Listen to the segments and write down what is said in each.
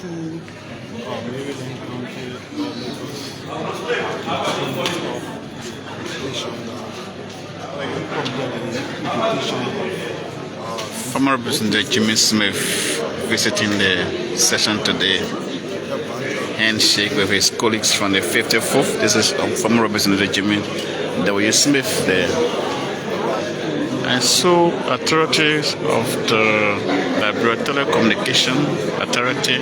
Maryland County, Lagos, Former Representative Jimmy Smith visiting the session today. Handshake with his colleagues from the 54th. This is former Representative Jimmy W. Smith there. And so authorities of the Liberia Telecommunication Authority,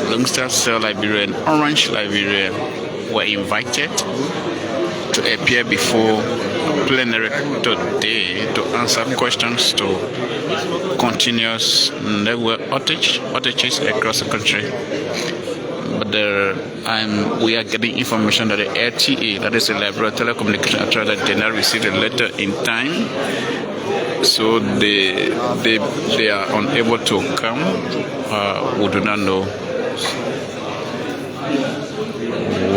Longstar Cell Liberia and Orange Liberia were invited to appear before plenary today to answer questions to continuous network outages across the country. But we are getting information that the RTA, that is the Liberia Telecommunication Authority, did not receive the letter in time, so they are unable to come. We do not know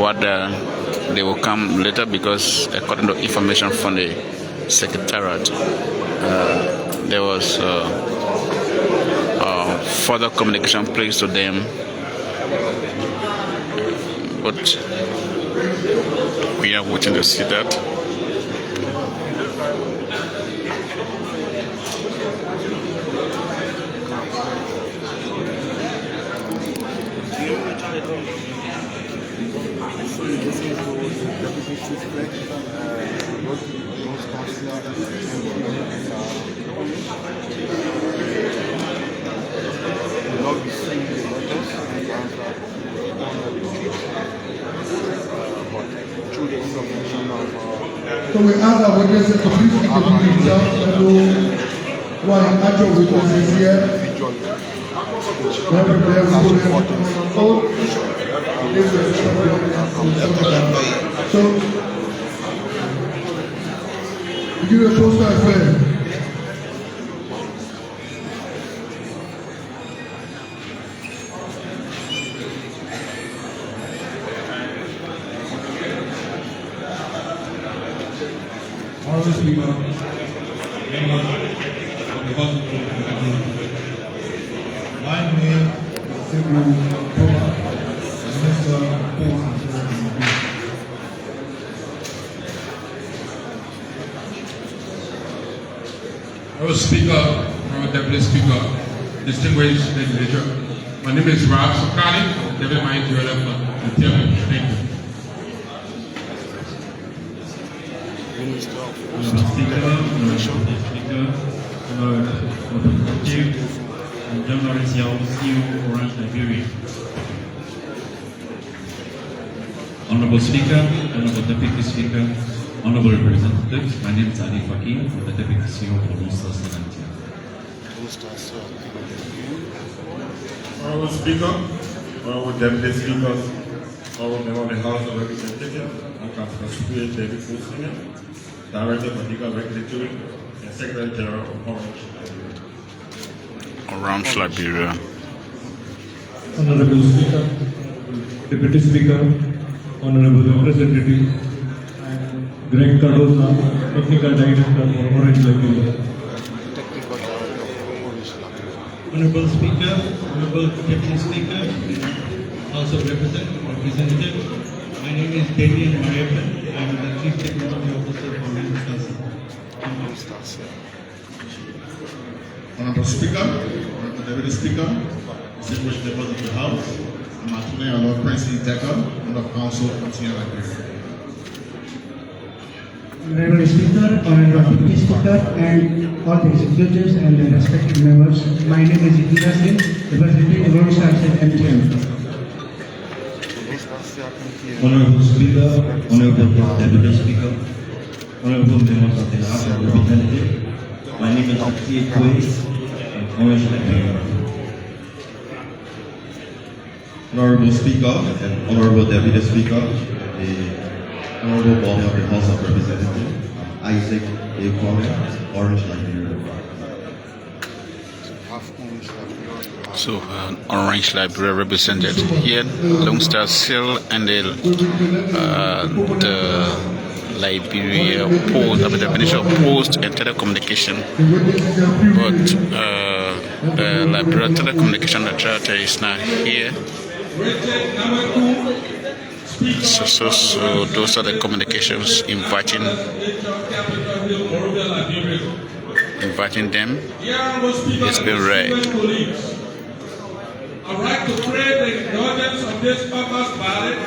whether they will come later, because according to information from the Secretariat, there was further communication placed to them. But we are waiting to see that. So we ask our witnesses to please introduce themselves. Let know what the actual witness is here. So, give you a poster as well. Honorable Speaker, members of the House, my name is Sekou Tola, Minister of Posts and Services. Honorable Speaker, Honorable Deputy Speaker, distinguished legislature, my name is Rab Sokali, Deputy Manager of the Thank you. Honorable Speaker, Representative, and General CEO Orange Liberia. Honorable Speaker, Honorable Deputy Speaker, Honorable Representatives, my name is Ali Fakim, the Deputy CEO for Longstar Cell. Honorable Speaker, Honorable Deputy Speakers, Honorable Member of the House of Representatives, and Councillor Supriya David Senior, Director for Legal Regulatory and Secretary General of Orange Liberia. Honorable Speaker, Deputy Speaker, Honorable Representative, and Greg Cardoza, Technical Director for Orange Liberia. Honorable Speaker, Honorable Deputy Speaker, House of Representatives, my name is Damian Mariappan. I am the Chief Technology Officer for Longstar Cell. Honorable Speaker, Honorable Deputy Speaker, distinguished members of the House, I'm Attorney Lord Prince Decker, Member of Council of Senior Liberia. Honorable Speaker, Honorable Deputy Speaker, and all the executives and the respected members, my name is Ikira Singh, representing Longstar Cell MTM. Honorable Speaker, Honorable Deputy Speaker, Honorable members of the House of Representatives, my name is Akshay Kwei, Orange Liberia. Honorable Speaker and Honorable Deputy Speaker, the Honorable Body of the House of Representatives, Isaac A. Kwame, Orange Liberia. So, Orange Liberia represented here, Longstar Cell and the Liberia Post, the Ministry of Post and Telecommunication. But The Liberia Telecommunication Authority is now here. So those are the communications inviting them. It's been read. I'd like to pray the indulgence of this purpose ballot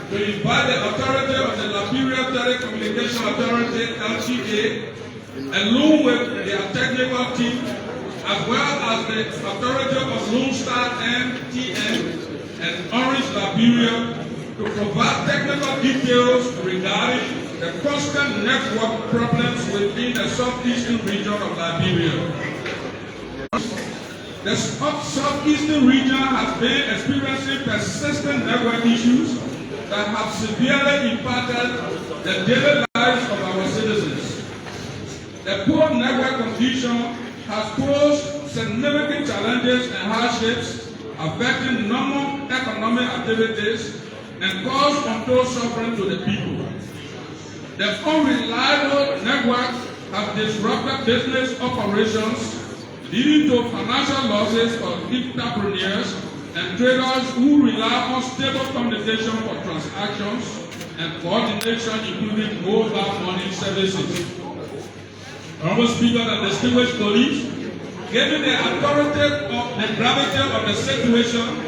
to invite the authority of the Liberia Telecommunication Authority, LTA, along with their technical team, as well as the authority of Lone Star MTN and Orange Liberia, to provide technical details regarding the constant network problems within the southeastern region of Liberia. The southeastern region has been experiencing persistent network issues that have severely impacted the daily lives of our citizens. The poor network condition has posed significant challenges and hardships affecting normal economic activities and caused untold suffering to the people. The unreliable network has disrupted business operations, leading to financial losses for entrepreneurs and traders who rely on stable communication for transactions and coordination, including mobile money services. Honorable Speaker and distinguished colleagues, given the authority of the gravity of the situation,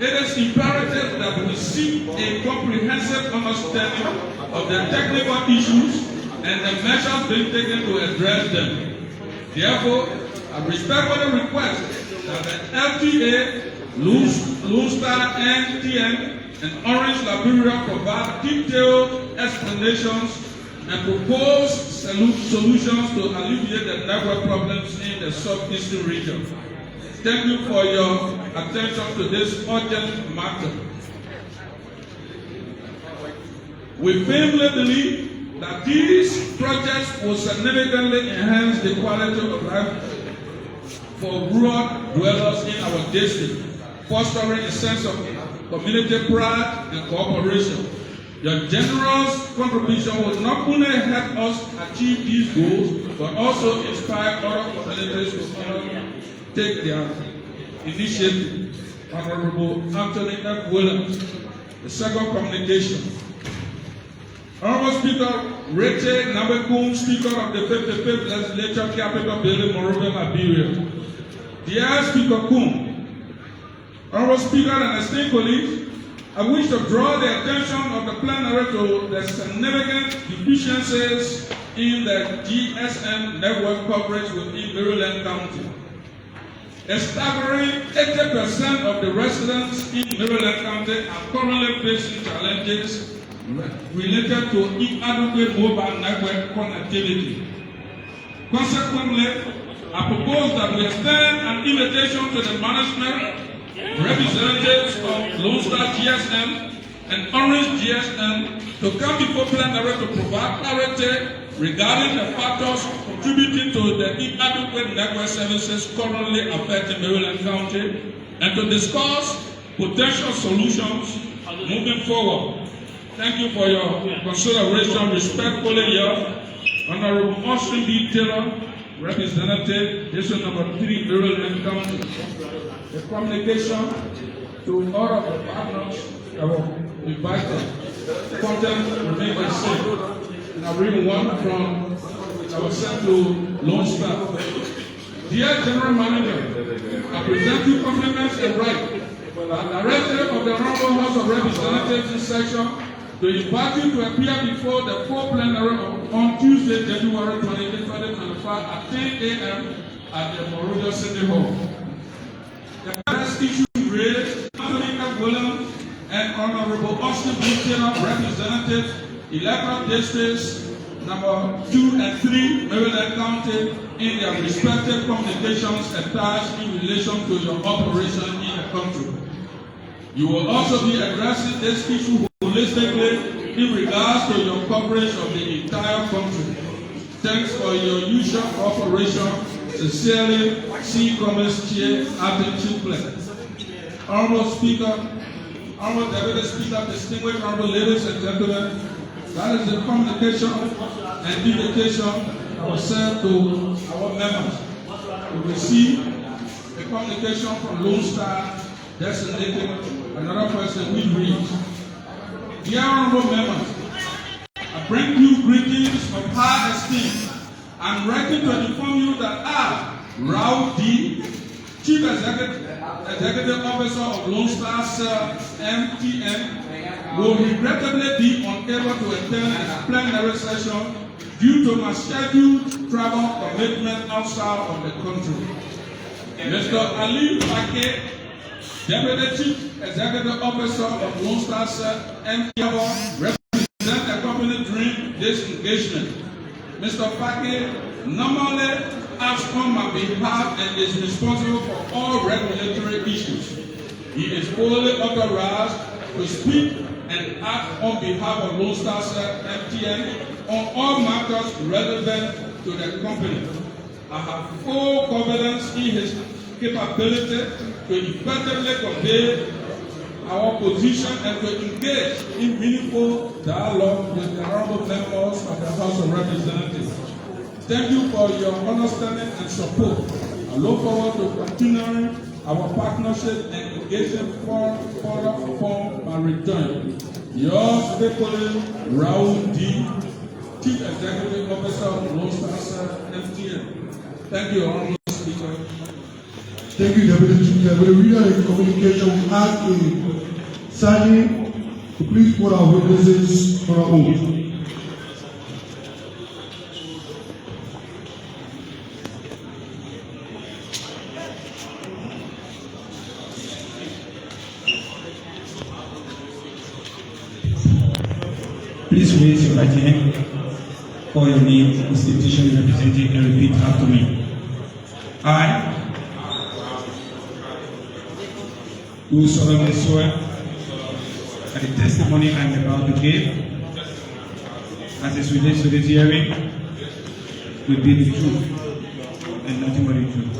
it is imperative that we seek a comprehensive understanding of the technical issues and the measures being taken to address them. Therefore, I respectfully request that the LTA, Lone Star MTN, and Orange Liberia provide detailed explanations and propose solutions to alleviate the network problems in the southeastern region. Thank you for your attention to this urgent matter. We firmly believe that these projects will significantly enhance the quality of life for rural dwellers in our district, fostering a sense of community pride and cooperation. Your generous contribution will not only help us achieve these goals, but also inspire other communities to take their initiative. Honorable Anthony F. Williams. The second communication. Honorable Speaker Rete Nabekum, Speaker of the 55th Legislature, Capital Building, Monrovia, Liberia. Dear Speaker Kum, Honorable Speaker and esteemed colleagues, I wish to draw the attention of the plenary to the significant deficiencies in the GSM network coverage within Maryland County. A staggering 80% of the residents in Maryland County are currently facing challenges related to inadequate mobile network connectivity. Consequently, I propose that we extend an invitation to the management, representatives of Lone Star GSM and Orange GSM to come before plenary to provide clarity regarding the factors contributing to the inadequate network services currently affecting Maryland County and to discuss potential solutions moving forward. Thank you for your consideration. Respectfully, your Honorable Austin B. Taylor, Representative, District Number 3, Maryland County. The communication to all of the partners that were invited. Content remains the same. And I read one from that was sent to Lone Star. Dear General Manager, I present you compliments and right. The Director of the Honorable House of Representatives in session to invite you to appear before the full plenary on Tuesday, January 20, 2025 at 10 a.m. at the Monrovia City Hall. The first issue raised, Anthony F. Williams and Honorable Austin B. Taylor, Representatives, electoral districts number 2 and 3, Maryland County, in their respective communications attached in relation to your operation in the country. You will also be addressing this issue holistically in regards to your coverage of the entire country. Thanks for your usual cooperation. Sincerely, C. Commerce Chair, Abin Chukle. Honorable Speaker, Honorable Deputy Speaker, distinguished honorable ladies and gentlemen, that is the communication and invitation I was sent to our members to receive a communication from Lone Star designated another person we read. Dear honorable members, I bring you greetings of high esteem. I'm ready to inform you that I, Rao D., Chief Executive Officer of Lone Star Cell MTN, will regrettably be unable to attend this plenary session due to my scheduled travel commitment outside of the country. Mr. Ali Fake, Deputy Chief Executive Officer of Lone Star Cell MTN, represent the company during this engagement. Mr. Fake normally acts on my behalf and is responsible for all regulatory issues. He is fully authorized to speak and act on behalf of Lone Star Cell MTN on all matters relevant to the company. I have full confidence in his capability to effectively convey our position and to engage in meaningful dialogue with the honorable members of the House of Representatives. Thank you for your understanding and support. I look forward to continuing our partnership and engagement further upon my return. Yours faithfully, Raul D., Chief Executive Officer of Lone Star Cell MTN. Thank you, Honorable Speaker. Thank you, Deputy Speaker. With the reader in communication, we ask the Sergeant to please put our witnesses on our oath. Please raise your right hand, call your name, institution you represent, and repeat after me. I do solemnly swear that the testimony I am about to give, as it relates to this hearing, will be the truth and nothing but the truth.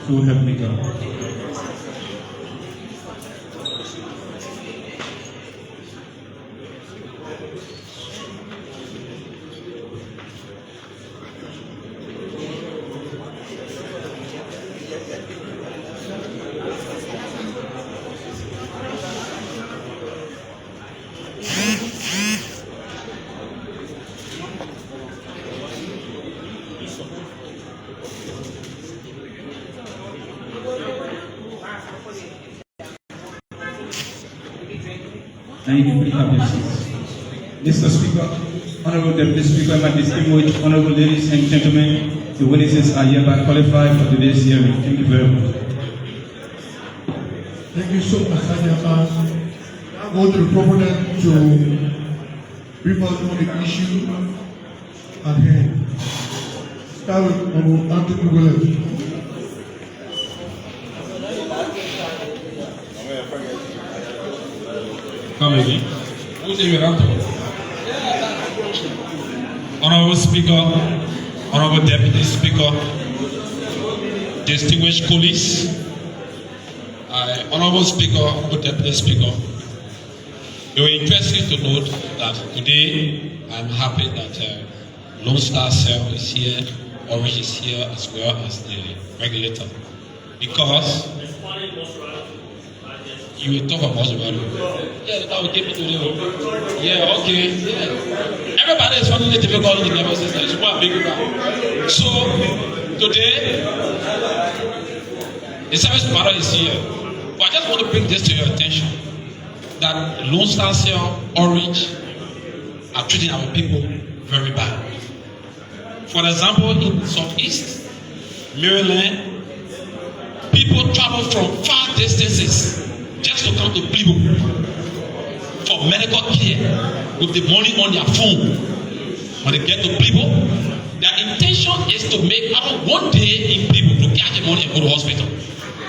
So help me God. Mr. Speaker, Honorable Deputy Speaker, my distinguished Honorable ladies and gentlemen, the witnesses are hereby qualified for today's hearing. Thank you very much. Thank you so much, Sergeant. Now go to the proponent to brief us on the issue at hand. Start with Honorable Anthony Williams. Come again. Who's even after? Honorable Speaker, Honorable Deputy Speaker, distinguished colleagues, Honorable Speaker, Honorable Deputy Speaker, it was interesting to note that today I'm happy that Lone Star Cell is here, Orange is here, as well as the regulator, because you will talk about the value. Yeah, that will give me to you. Yeah, okay. Yeah. Everybody is finding it difficult in the nervous system. It's one big one. So, today, the service provider is here. But I just want to bring this to your attention that Lone Star Cell, Orange are treating our people very bad. For example, in Southeast Maryland, people travel from far distances just to come to Plibo for medical care with the money on their phone. When they get to Plibo, their intention is to make out one day in Plibo to catch the money and go to hospital.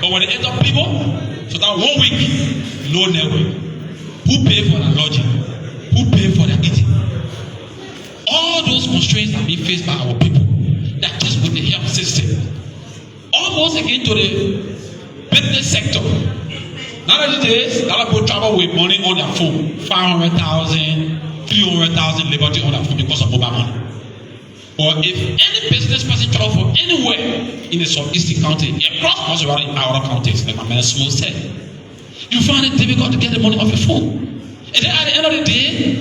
But when they enter Plibo, so that 1 week, no network. Who pay for their lodging? Who pay for their eating? All those constraints are being faced by our people. That just with the health system. Almost again to the business sector. Nowadays, a lot of people travel with money on their phone, 500,000, 300,000 liberty on their phone because of mobile money. But if any business person travel from anywhere in the southeastern county, across most of our other counties, like my man Small said, you find it difficult to get the money off your phone. And then at the end of the day,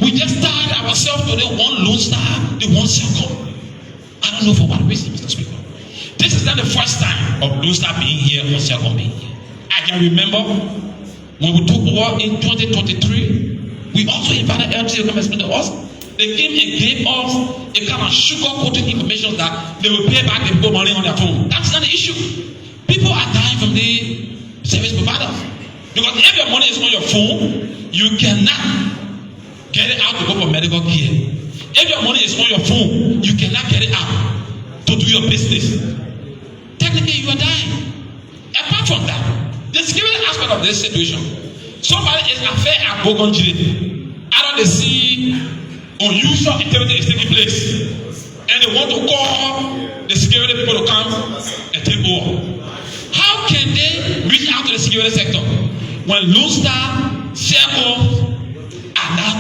we just tied ourselves to the one Lone Star, the one Circle. I don't know for what reason, Mr. Speaker. This is not the first time of Lone Star being here or Circle being here. I can remember when we took over in 2023, we also invited LTO to come and speak to us. They came and gave us a kind of sugar-coated information that they will pay back the people money on their phone. That's not the issue. People are dying from the service providers. Because if your money is on your phone, you cannot get it out to go for medical care. If your money is on your phone, you cannot get it out to do your business. Technically, you are dying. Apart from that, the security aspect of this situation, somebody is affair at Bogonjiri. I don't see unusual activity is taking place, and they want to call the security people to come and take over. How can they reach out to the security sector when Lone Star, Circle are not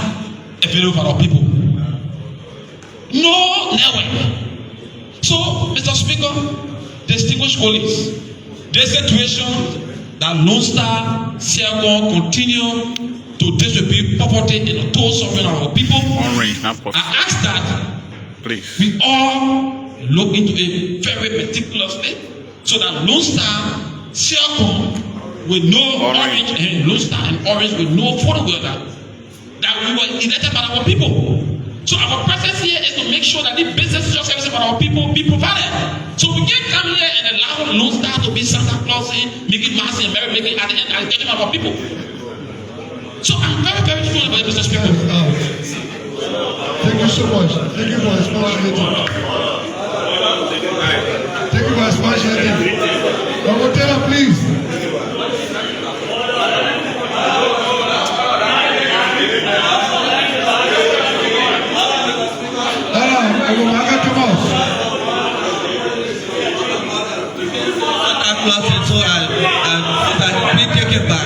available for our people? No network. So, Mr. Speaker, distinguished colleagues, this situation that Lone Star, Circle continue to distribute property in the total suffering of our people, I ask that please, we all look into it very meticulously so that Lone Star, Circle with no orange, and Lone Star and orange with no photograph that we were elected by our people. So our presence here is to make sure that the business services for our people be provided. So we can't come here and allow Lone Star to be Santa Claus, making mass and merry making at the end and getting our people. So I'm very, very sure about it, Mr. Speaker. Thank you so much. Thank you for responsibility. Thank you for responsibility. Hotel, please. So I take it back.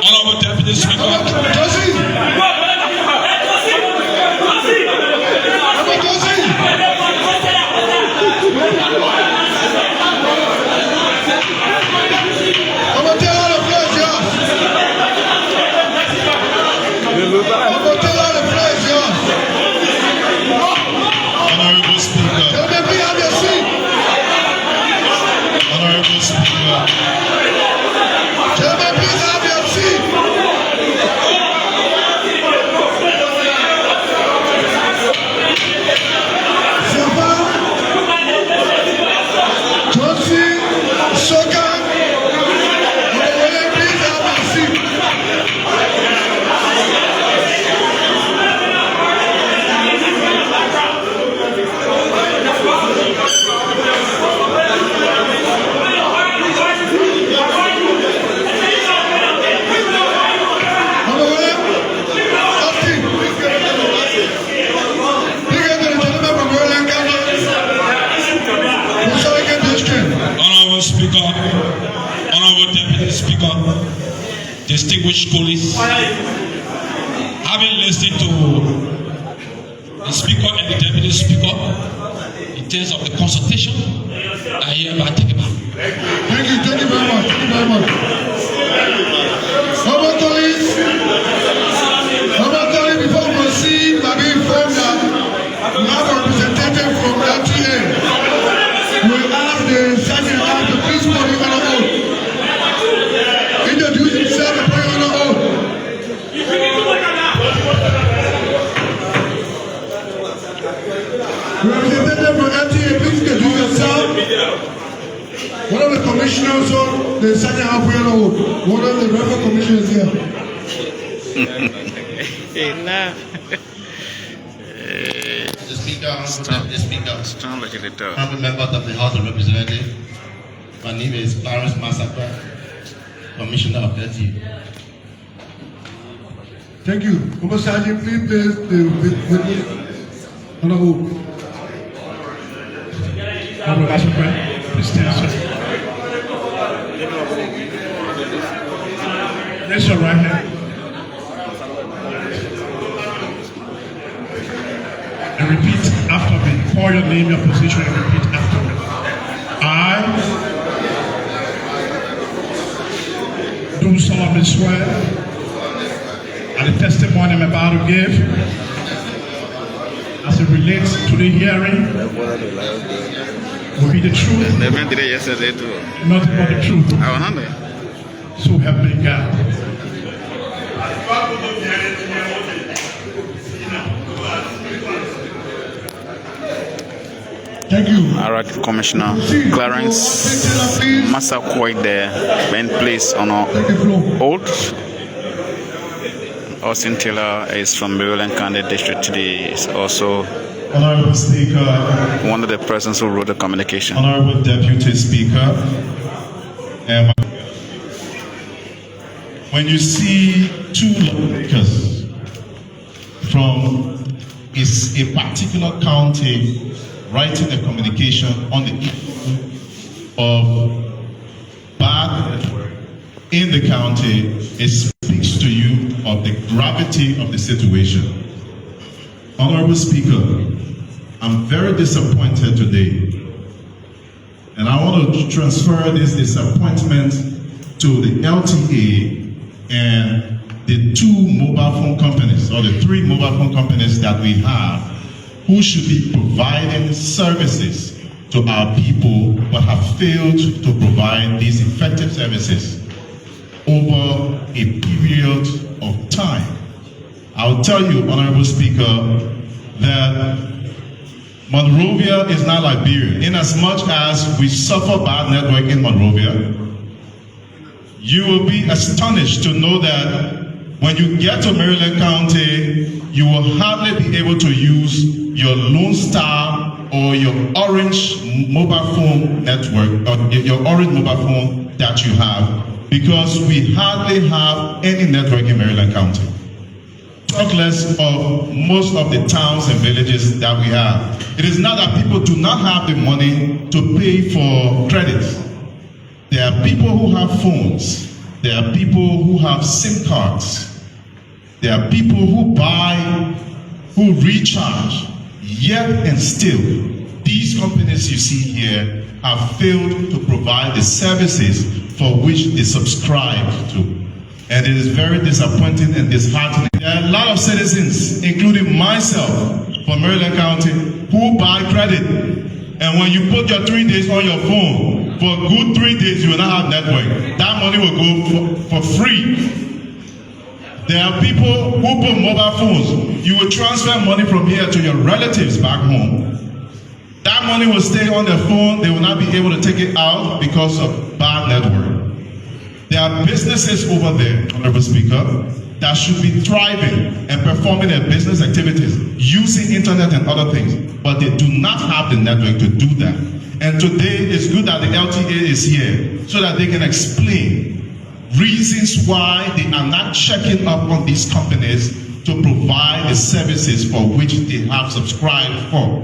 Honorable Deputy Speaker. Honorable Speaker. Honorable Speaker. Gentlemen, please have your seat. Silva, Johnson, Soka, please have your seat. distinguished colleagues, having listened to the Speaker and the Deputy Speaker in terms of the consultation, I hereby take it back. Thank you very much. Thank you very much. Honorable colleagues, before we proceed, I be informed that we have a representative from LTA. We ask the Sergeant to please put you on the oath. Introduce himself and put you on the oath. Representative from LTA, please introduce yourself. One of the commissioners, so the Sergeant have put you on the oath. One of the revenue commissioners here. The Speaker, Honorable Speaker, Strong legislator. honorable members of the House of Representatives, my name is Clarence Massacre, Commissioner of LTA. Thank you. Honorable Sergeant, please place the witness on the oath. Honorable Massacre, please stand, sir. Raise your right hand. And repeat after me. Call your name, your position, and repeat after me. I do solemnly swear that the testimony I'm about to give, as it relates to the hearing, will be the truth, The man did it yesterday too. nothing but the truth. I was hungry. So help me God. Thank you. All right, Commissioner Clarence Massacre there, been placed on our oath. Austin Taylor is from Maryland County District today. Is also Honorable Speaker, one of the persons who wrote the communication. Honorable Deputy Speaker, when you see two lawmakers from a particular county writing a communication on the issue of bad network in the county, it speaks to you of the gravity of the situation. Honorable Speaker, I'm very disappointed today, and I want to transfer this disappointment to the LTA and the two mobile phone companies, or the three mobile phone companies that we have, who should be providing services to our people but have failed to provide these effective services over a period of time. I'll tell you, Honorable Speaker, that Monrovia is not Liberia. In as much as we suffer bad network in Monrovia, you will be astonished to know that when you get to Maryland County, you will hardly be able to use your Lone Star or your Orange mobile phone network, or your Orange mobile phone that you have, because we hardly have any network in Maryland County. Talk less of most of the towns and villages that we have. It is not that people do not have the money to pay for credits. There are people who have phones. There are people who have SIM cards. There are people who buy, who recharge. Yet and still, these companies you see here have failed to provide the services for which they subscribe to. And it is very disappointing and disheartening. There are a lot of citizens, including myself, from Maryland County, who buy credit. And when you put your 3 days on your phone, for a good 3 days you will not have network. That money will go for free. There are people who put mobile phones. You will transfer money from here to your relatives back home. That money will stay on their phone. They will not be able to take it out because of bad network. There are businesses over there, Honorable Speaker, that should be thriving and performing their business activities using internet and other things, but they do not have the network to do that. And today it's good that the LTA is here so that they can explain reasons why they are not checking up on these companies to provide the services for which they have subscribed for.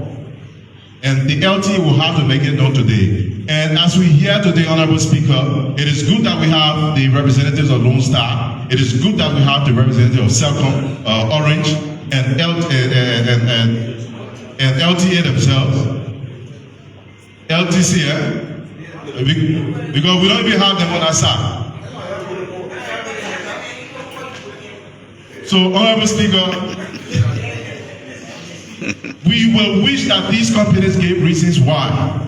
And the LTA will have to make it known today And as we hear today, Honorable Speaker, it is good that we have the representatives of Lone Star. It is good that we have the representative of Celcom, Orange, and LTA themselves. LTC, because we don't even have them on our side. So, Honorable Speaker, we will wish that these companies gave reasons why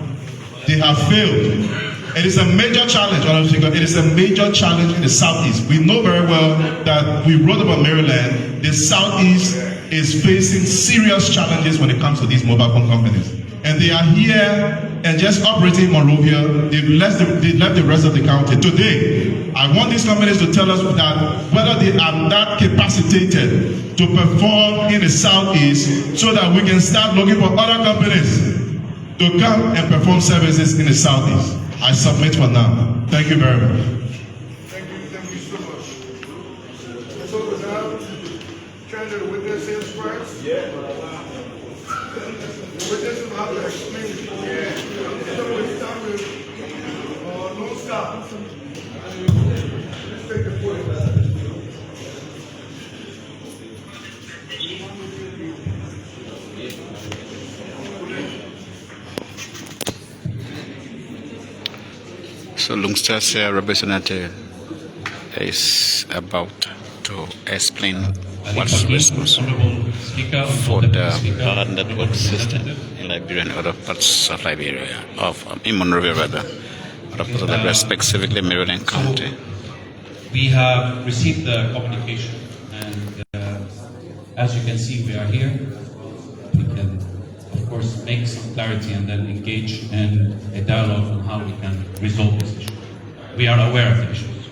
they have failed. It is a major challenge, Honorable Speaker. It is a major challenge in the Southeast. We know very well that we wrote about Maryland. The Southeast is facing serious challenges when it comes to these mobile phone companies. And they are here and just operating in Monrovia. They've left the rest of the county. Today, I want these companies to tell us that whether they are that capacitated to perform in the Southeast so that we can start looking for other companies to come and perform services in the Southeast. I submit for now. Thank you very much. Thank you so much. So now, turn to the witnesses first. Yeah. The witnesses have to explain it. So we start with Lone Star. Let's take the photo. So Lone Star's representative is about to explain what's responsible for the network system in Liberia and other parts of Liberia, in Monrovia rather, other parts of Liberia, specifically Maryland County. We have received the communication, and as you can see, we are here. We can, of course, make some clarity and then engage in a dialogue on how we can resolve this issue. We are aware of the issues.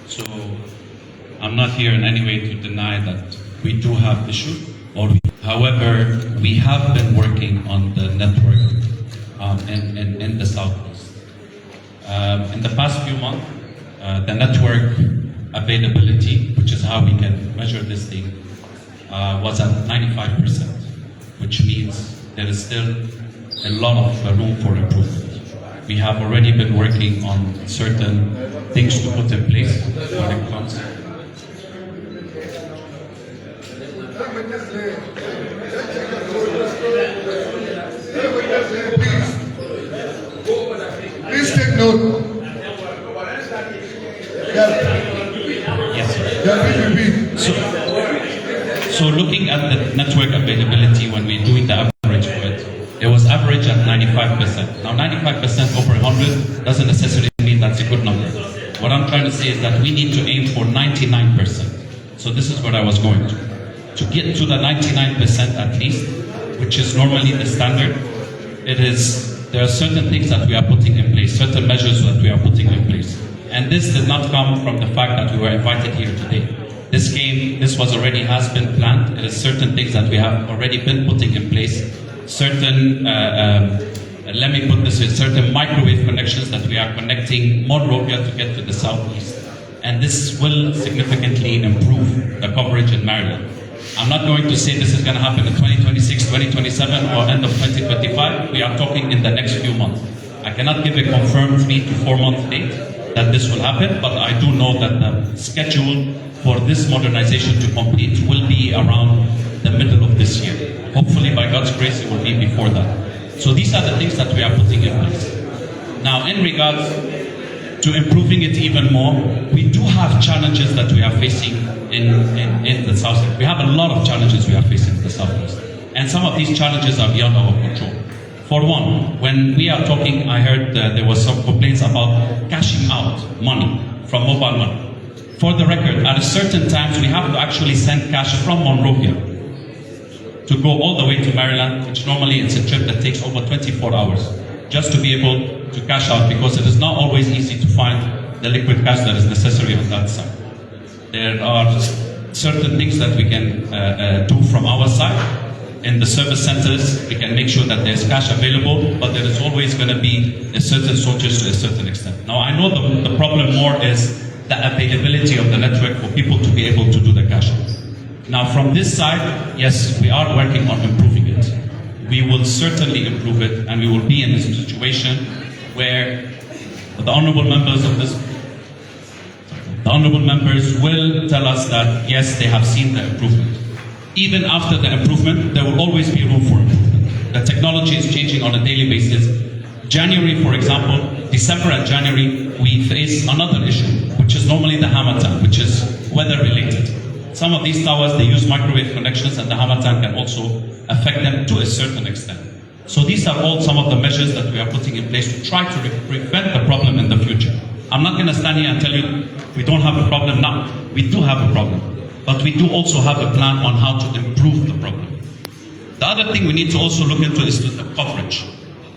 So I'm not here in any way to deny that we do have issues. However, we have been working on the network in the Southeast. In the past few months, the network availability, which is how we can measure this thing, was at 95%, which means there is still a lot of room for improvement. We have already been working on certain things to put in place when it comes. Please take note. Yes, sir. So looking at the network availability when we're doing the average for it, it was average at 95%. Now 95% over 100 doesn't necessarily mean that's a good number. What I'm trying to say is that we need to aim for 99%. So this is what I was going to. To get to the 99% at least, which is normally the standard, there are certain things that we are putting in place, certain measures that we are putting in place. And this did not come from the fact that we were invited here today. This has been planned. It is certain things that we have already been putting in place, certain, let me put this way, certain microwave connections that we are connecting Monrovia to get to the Southeast. And this will significantly improve the coverage in Maryland. I'm not going to say this is going to happen in 2026, 2027, or end of 2025. We are talking in the next few months. I cannot give a confirmed 3 to 4 month date that this will happen, but I do know that the schedule for this modernization to complete will be around the middle of this year. Hopefully, by God's grace, it will be before that. So these are the things that we are putting in place. Now, in regards to improving it even more, we do have challenges that we are facing in the Southeast. We have a lot of challenges we are facing in the Southeast. And some of these challenges are beyond our control. For one, when we are talking, I heard there was some complaints about cashing out money from mobile money. For the record, at a certain times, we have to actually send cash from Monrovia to go all the way to Maryland, which normally it's a trip that takes over 24 hours, just to be able to cash out, because it is not always easy to find the liquid cash that is necessary on that side. There are certain things that we can do from our side. In the service centers, we can make sure that there's cash available, but there is always going to be a certain shortage to a certain extent. Now, I know the problem more is the availability of the network for people to be able to do the cash out. Now, from this side, yes, we are working on improving it. We will certainly improve it, and we will be in a situation where the honorable members will tell us that yes, they have seen the improvement. Even after the improvement, there will always be room for improvement. The technology is changing on a daily basis. January, for example, December and January, we face another issue, which is normally the Hamatan, which is weather related. Some of these towers, they use microwave connections, and the Hamatan can also affect them to a certain extent. So these are all some of the measures that we are putting in place to try to prevent the problem in the future. I'm not going to stand here and tell you we don't have a problem now. We do have a problem, but we do also have a plan on how to improve the problem. The other thing we need to also look into is the coverage.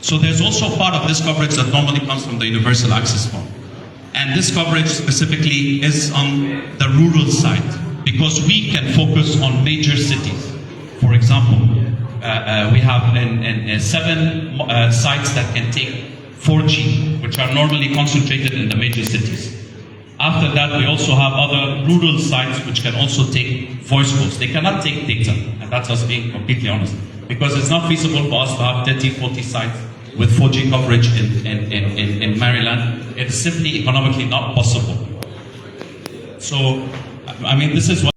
So there's also part of this coverage that normally comes from the Universal Access Fund. And this coverage specifically is on the rural side, because we can focus on major cities. For example, we have 7 sites that can take 4G, which are normally concentrated in the major cities. After that, we also have other rural sites which can also take voice calls. They cannot take data, and that's us being completely honest, because it's not feasible for us to have 30, 40 sites with 4G coverage in Maryland. It's simply economically not possible. So, I mean, this is what